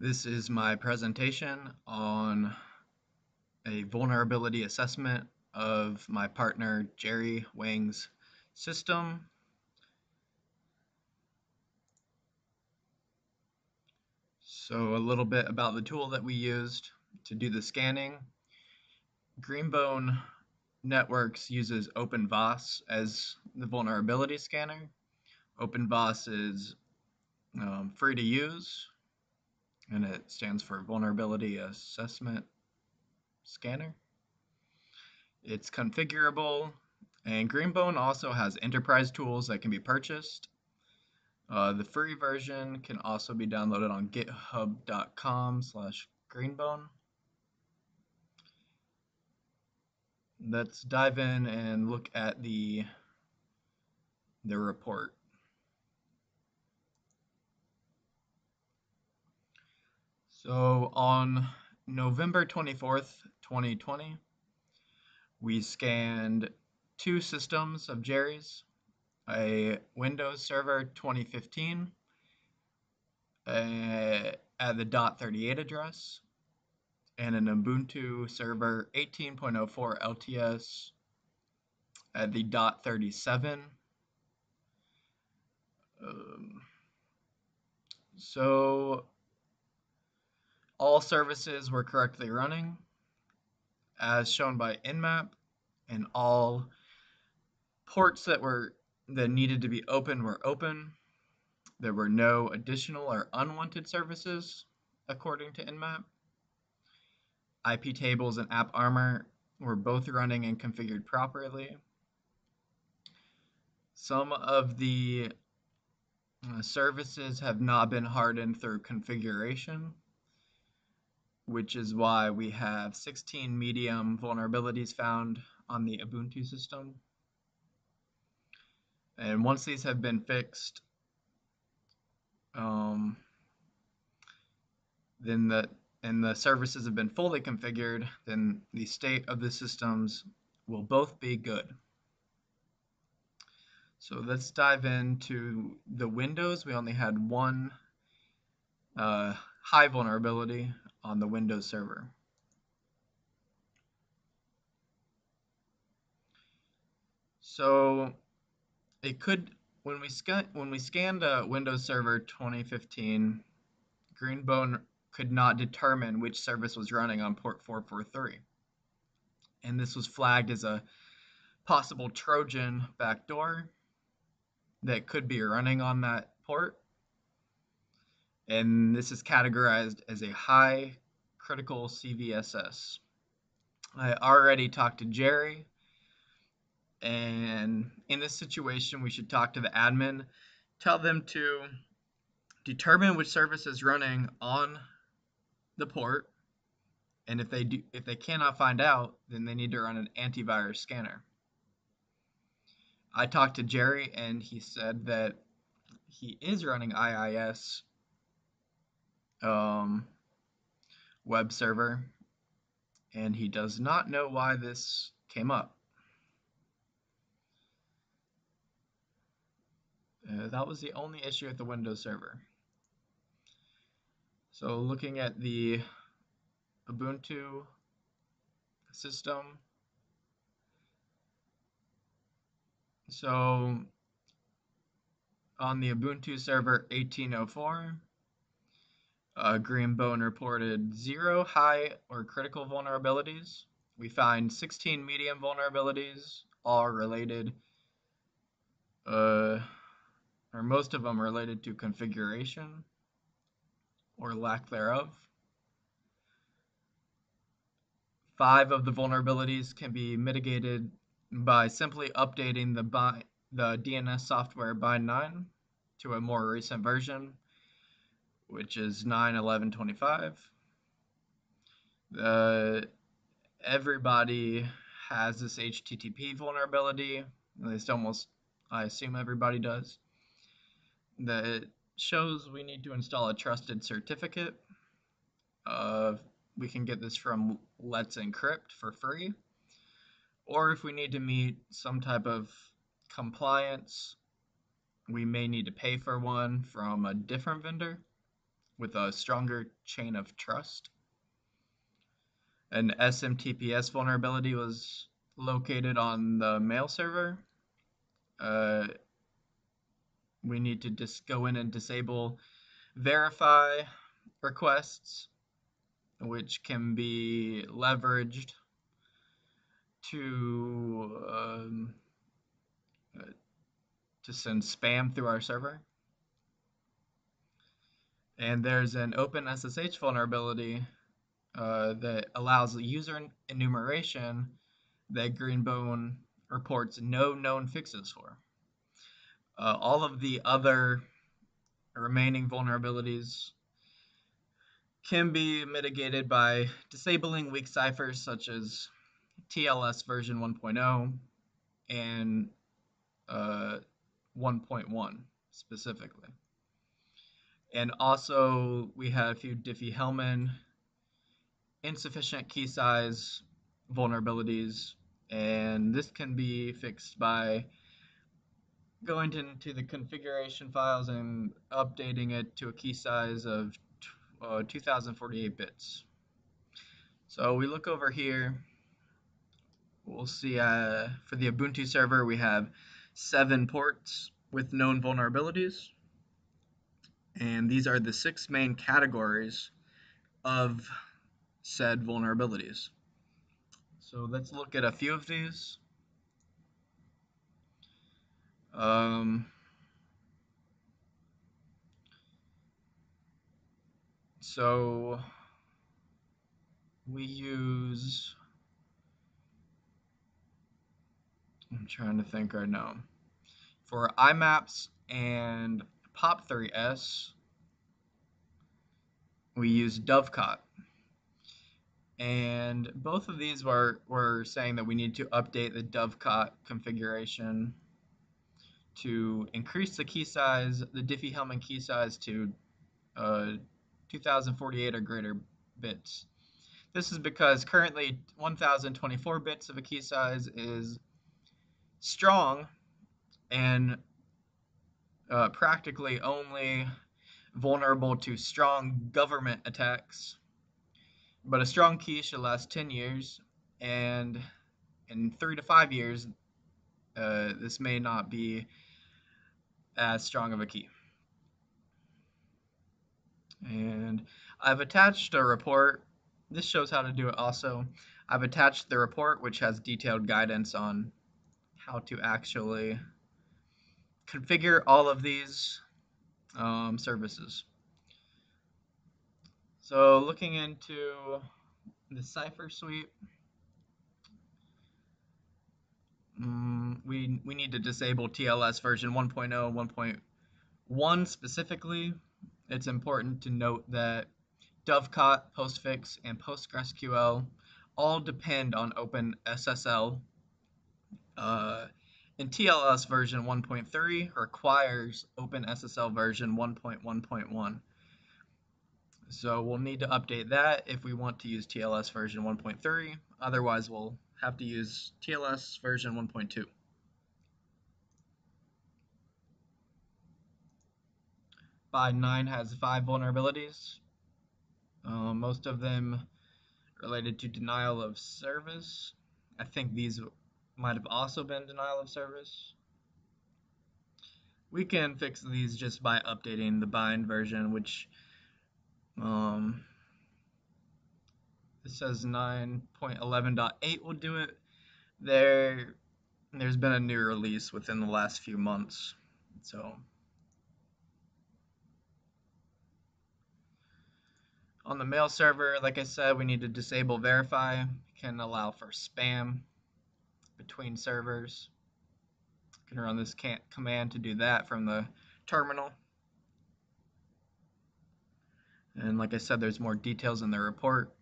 This is my presentation on a vulnerability assessment of my partner Jerry Wang's system. So a little bit about the tool that we used to do the scanning. Greenbone Networks uses OpenVAS as the vulnerability scanner. OpenVAS is free to use, and it stands for Vulnerability Assessment Scanner. It's configurable, and Greenbone also has enterprise tools that can be purchased. The free version can also be downloaded on github.com/greenbone. Let's dive in and look at the report. So on November 24th, 2020, we scanned two systems of Jerry's, a Windows Server 2015 at the .38 address, and an Ubuntu Server 18.04 LTS at the .37. So all services were correctly running as shown by Nmap, and all ports that needed to be open were open. There were no additional or unwanted services according to Nmap. IP tables and AppArmor were both running and configured properly. Some of the services have not been hardened through configuration, which is why we have 16 medium vulnerabilities found on the Ubuntu system. And once these have been fixed, then the services have been fully configured, then the state of the systems will both be good. So let's dive into the Windows. We only had one high vulnerability on the Windows server. So it could, when we scanned Windows Server 2015, Greenbone could not determine which service was running on port 443. And this was flagged as a possible Trojan backdoor that could be running on that port. And this is categorized as a high critical CVSS. I already talked to Jerry, and in this situation, we should talk to the admin, tell them to determine which service is running on the port, and if they cannot find out, then they need to run an antivirus scanner. I talked to Jerry, and he said that he is running IIS web server, and he does not know why this came up. That was the only issue with the Windows server. So looking at the Ubuntu system, so on the Ubuntu server 1804, Greenbone reported 0 high or critical vulnerabilities. We find 16 medium vulnerabilities, all related, or most of them related to configuration or lack thereof. 5 of the vulnerabilities can be mitigated by simply updating the DNS software bind 9 to a more recent version, which is 9.11.25. Everybody has this HTTP vulnerability, at least I assume everybody does, that shows we need to install a trusted certificate. We can get this from Let's Encrypt for free, or if we need to meet some type of compliance, we may need to pay for one from a different vendor, with a stronger chain of trust. An SMTPS vulnerability was located on the mail server. Uh, we need to just go in and disable verify requests, which can be leveraged to uh, to send spam through our server. And there's an OpenSSH vulnerability that allows user enumeration that Greenbone reports no known fixes for. All of the other remaining vulnerabilities can be mitigated by disabling weak ciphers such as TLS version 1.0 and 1.1 specifically. And also, we have a few Diffie-Hellman insufficient key size vulnerabilities, and this can be fixed by going into the configuration files and updating it to a key size of 2048 bits. So we look over here, we'll see for the Ubuntu server we have 7 ports with known vulnerabilities, and these are the 6 main categories of said vulnerabilities. So let's look at a few of these. So we use, I'm trying to think right now. For IMAPS and POP3S, we use Dovecot. And both of these were saying that we need to update the Dovecot configuration to increase the key size, the Diffie-Hellman key size to 2048 or greater bits. This is because currently 1024 bits of a key size is strong and practically only vulnerable to strong government attacks. But a strong key should last 10 years, and in 3 to 5 years, this may not be as strong of a key. And I've attached a report. This shows how to do it also. I've attached the report, which has detailed guidance on how to actually configure all of these services. So looking into the Cipher suite, we need to disable TLS version 1.0, 1.1 specifically. It's important to note that Dovecot, Postfix, and PostgreSQL all depend on OpenSSL. And TLS version 1.3 requires OpenSSL version 1.1.1. So we'll need to update that if we want to use TLS version 1.3. Otherwise, we'll have to use TLS version 1.2. By 9 has 5 vulnerabilities, most of them related to denial of service. I think these might have also been denial of service. We can fix these just by updating the bind version, which it says 9.11.8 will do it. There's been a new release within the last few months, so on the mail server, like I said, we need to disable verify. It can allow for spam between servers. You can run this command to do that from the terminal. And like I said, there's more details in the report.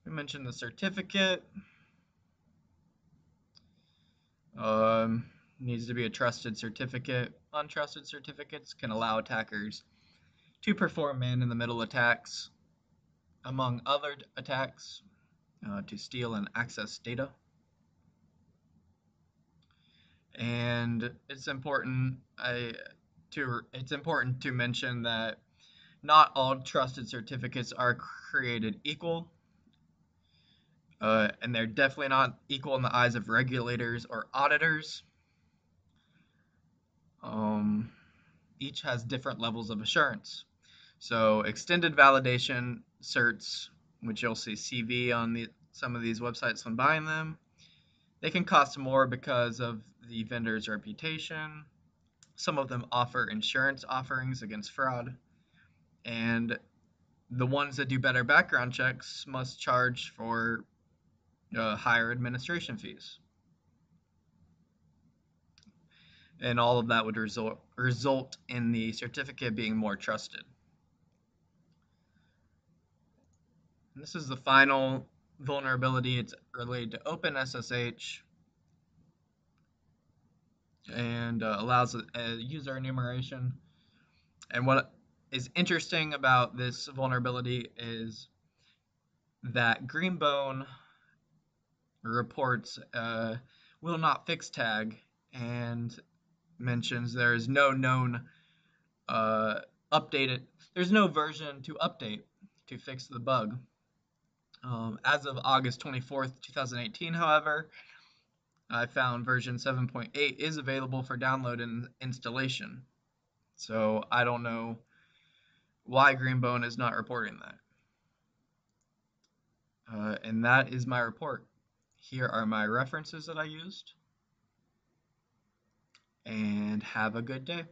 We mentioned the certificate. Needs to be a trusted certificate. Untrusted certificates can allow attackers to perform man-in-the-middle attacks, among other attacks, to steal and access data. And it's important to mention that Not all trusted certificates are created equal, and they're definitely not equal in the eyes of regulators or auditors. Um, each has different levels of assurance. So extended validation certs, which you'll see CV on some of these websites when buying them, they can cost more because of the vendor's reputation. Some of them offer insurance offerings against fraud, and the ones that do better background checks must charge for higher administration fees. And all of that would result in the certificate being more trusted. And this is the final vulnerability. It's related to OpenSSH and allows a user enumeration. And what is interesting about this vulnerability is that Greenbone reports will not fix tag and mentions there is no known updated, there's no version to update to fix the bug. As of August 24th, 2018, however, I found version 7.8 is available for download and installation. So I don't know why Greenbone is not reporting that. And that is my report. Here are my references that I used. And have a good day.